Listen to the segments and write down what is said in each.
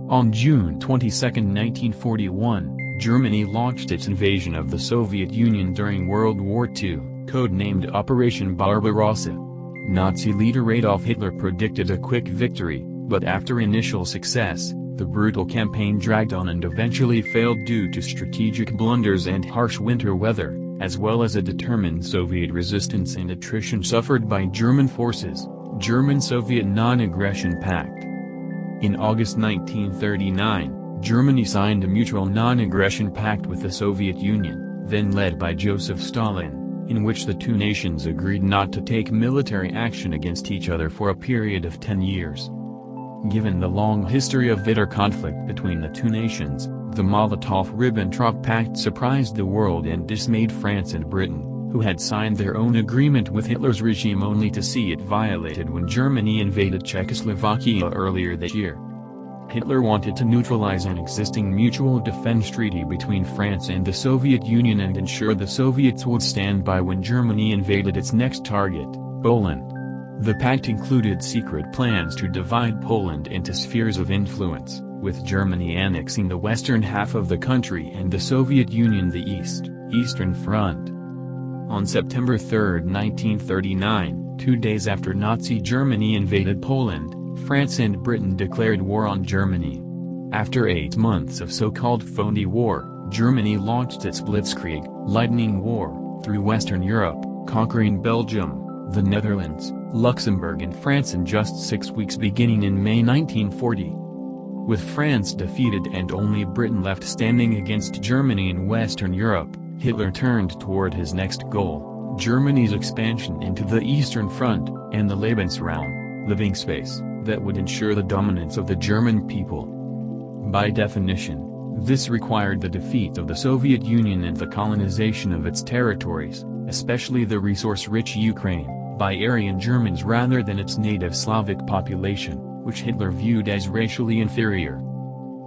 On June 22, 1941, Germany launched its invasion of the Soviet Union during World War II, codenamed Operation Barbarossa. Nazi leader Adolf Hitler predicted a quick victory, but after initial success, the brutal campaign dragged on and eventually failed due to strategic blunders and harsh winter weather, as well as a determined Soviet resistance and attrition suffered by German forces. German-Soviet Non-Aggression Pact. In August 1939, Germany signed a mutual non-aggression pact with the Soviet Union, then led by Joseph Stalin, in which the two nations agreed not to take military action against each other for a period of 10 years. Given the long history of bitter conflict between the two nations, the Molotov-Ribbentrop Pact surprised the world and dismayed France and Britain, who had signed their own agreement with Hitler's regime only to see it violated when Germany invaded Czechoslovakia earlier this year. Hitler wanted to neutralize an existing mutual defense treaty between France and the Soviet Union and ensure the Soviets would stand by when Germany invaded its next target, Poland. The pact included secret plans to divide Poland into spheres of influence, with Germany annexing the western half of the country and the Soviet Union the Eastern Front. On September 3, 1939, 2 days after Nazi Germany invaded Poland, France and Britain declared war on Germany. After 8 months of so-called phony war, Germany launched its Blitzkrieg, lightning war, through Western Europe, conquering Belgium, the Netherlands, Luxembourg and France in just 6 weeks beginning in May 1940. With France defeated and only Britain left standing against Germany in Western Europe, Hitler turned toward his next goal, Germany's expansion into the Eastern Front, and the Lebensraum, living space, that would ensure the dominance of the German people. By definition, this required the defeat of the Soviet Union and the colonization of its territories, especially the resource-rich Ukraine, by Aryan Germans rather than its native Slavic population, which Hitler viewed as racially inferior.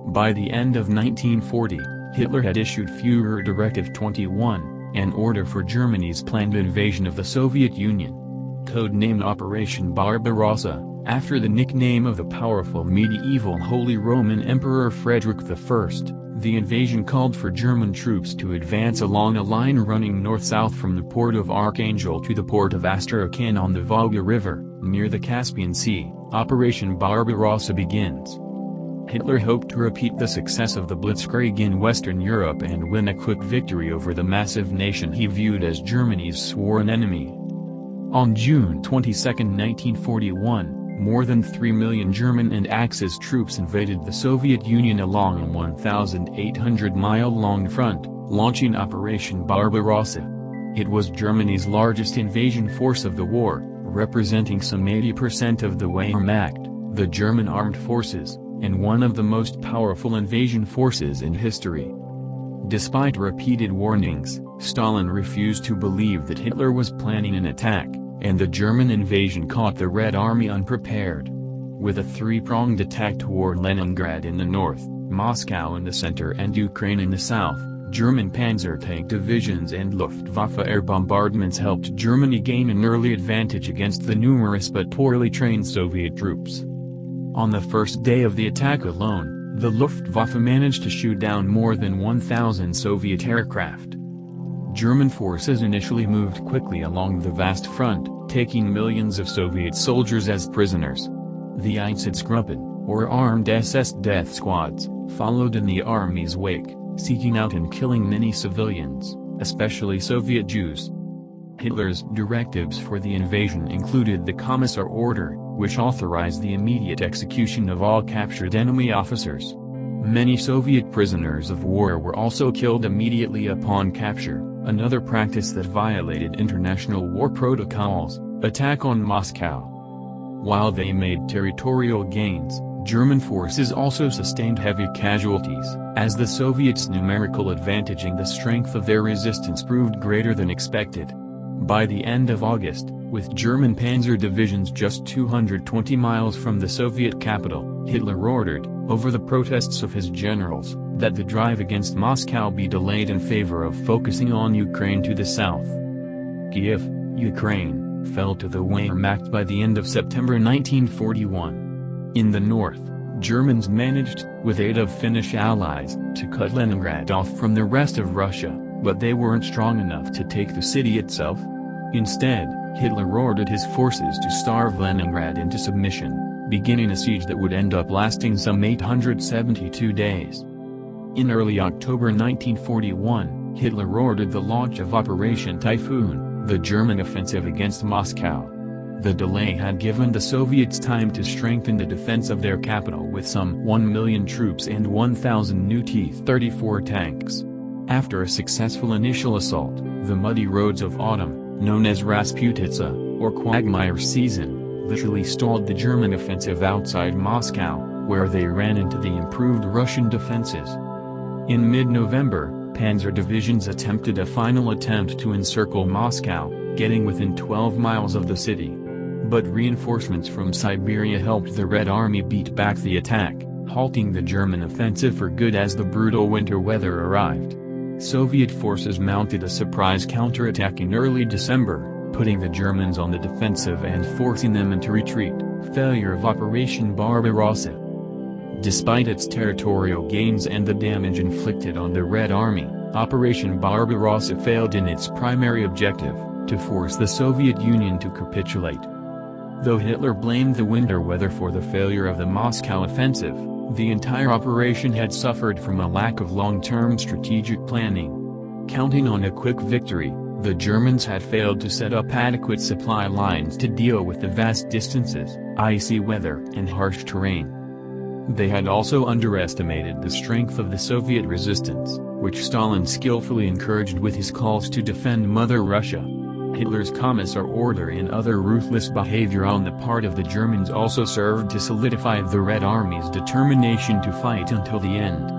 By the end of 1940, Hitler had issued Führer Directive 21, an order for Germany's planned invasion of the Soviet Union. Codenamed Operation Barbarossa, after the nickname of the powerful medieval Holy Roman Emperor Frederick I, the invasion called for German troops to advance along a line running north-south from the port of Archangel to the port of Astrakhan on the Volga River, near the Caspian Sea. Operation Barbarossa begins. Hitler hoped to repeat the success of the Blitzkrieg in Western Europe and win a quick victory over the massive nation he viewed as Germany's sworn enemy. On June 22, 1941, more than 3 million German and Axis troops invaded the Soviet Union along a 1,800-mile-long front, launching Operation Barbarossa. It was Germany's largest invasion force of the war, representing some 80% of the Wehrmacht, the German armed forces, and one of the most powerful invasion forces in history. Despite repeated warnings, Stalin refused to believe that Hitler was planning an attack, and the German invasion caught the Red Army unprepared. With a three-pronged attack toward Leningrad in the north, Moscow in the center and Ukraine in the south, German panzer tank divisions and Luftwaffe air bombardments helped Germany gain an early advantage against the numerous but poorly trained Soviet troops. On the first day of the attack alone, the Luftwaffe managed to shoot down more than 1,000 Soviet aircraft. German forces initially moved quickly along the vast front, taking millions of Soviet soldiers as prisoners. The Einsatzgruppen, or armed SS death squads, followed in the army's wake, seeking out and killing many civilians, especially Soviet Jews. Hitler's directives for the invasion included the Commissar Order, which authorized the immediate execution of all captured enemy officers. Many Soviet prisoners of war were also killed immediately upon capture, another practice that violated international war protocols. Attack on Moscow. While they made territorial gains, German forces also sustained heavy casualties, as the Soviets' numerical advantage and the strength of their resistance proved greater than expected. By the end of August, with German panzer divisions just 220 miles from the Soviet capital, Hitler ordered, over the protests of his generals, that the drive against Moscow be delayed in favor of focusing on Ukraine to the south. Kiev, Ukraine, fell to the Wehrmacht by the end of September 1941. In the north, Germans managed, with aid of Finnish allies, to cut Leningrad off from the rest of Russia, but they weren't strong enough to take the city itself. Instead, Hitler ordered his forces to starve Leningrad into submission, beginning a siege that would end up lasting some 872 days. In early October 1941, Hitler ordered the launch of Operation Typhoon, the German offensive against Moscow. The delay had given the Soviets time to strengthen the defense of their capital with some 1 million troops and 1,000 new T-34 tanks. After a successful initial assault, the muddy roads of autumn, known as Rasputitsa, or Quagmire season, literally stalled the German offensive outside Moscow, where they ran into the improved Russian defenses. In mid-November, panzer divisions attempted a final attempt to encircle Moscow, getting within 12 miles of the city. But reinforcements from Siberia helped the Red Army beat back the attack, halting the German offensive for good as the brutal winter weather arrived. Soviet forces mounted a surprise counterattack in early December, putting the Germans on the defensive and forcing them into retreat. Failure of Operation Barbarossa. Despite its territorial gains and the damage inflicted on the Red Army, Operation Barbarossa failed in its primary objective, to force the Soviet Union to capitulate. Though Hitler blamed the winter weather for the failure of the Moscow offensive, the entire operation had suffered from a lack of long-term strategic planning. Counting on a quick victory, the Germans had failed to set up adequate supply lines to deal with the vast distances, icy weather and harsh terrain. They had also underestimated the strength of the Soviet resistance, which Stalin skillfully encouraged with his calls to defend Mother Russia. Hitler's Commissar order and other ruthless behavior on the part of the Germans also served to solidify the Red Army's determination to fight until the end.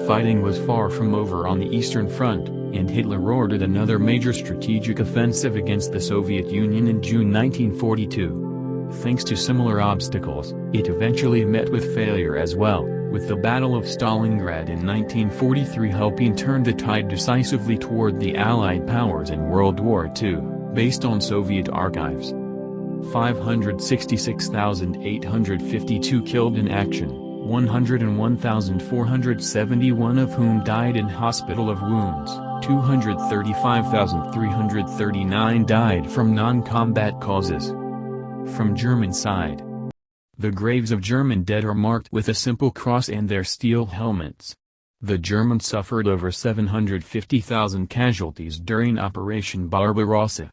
Fighting was far from over on the Eastern Front, and Hitler ordered another major strategic offensive against the Soviet Union in June 1942. Thanks to similar obstacles, it eventually met with failure as well, with the Battle of Stalingrad in 1943 helping turn the tide decisively toward the Allied powers in World War II, based on Soviet archives. 566,852 killed in action, 101,471 of whom died in hospital of wounds, 235,339 died from non-combat causes. From German side, the graves of German dead are marked with a simple cross and their steel helmets. The Germans suffered over 750,000 casualties during Operation Barbarossa.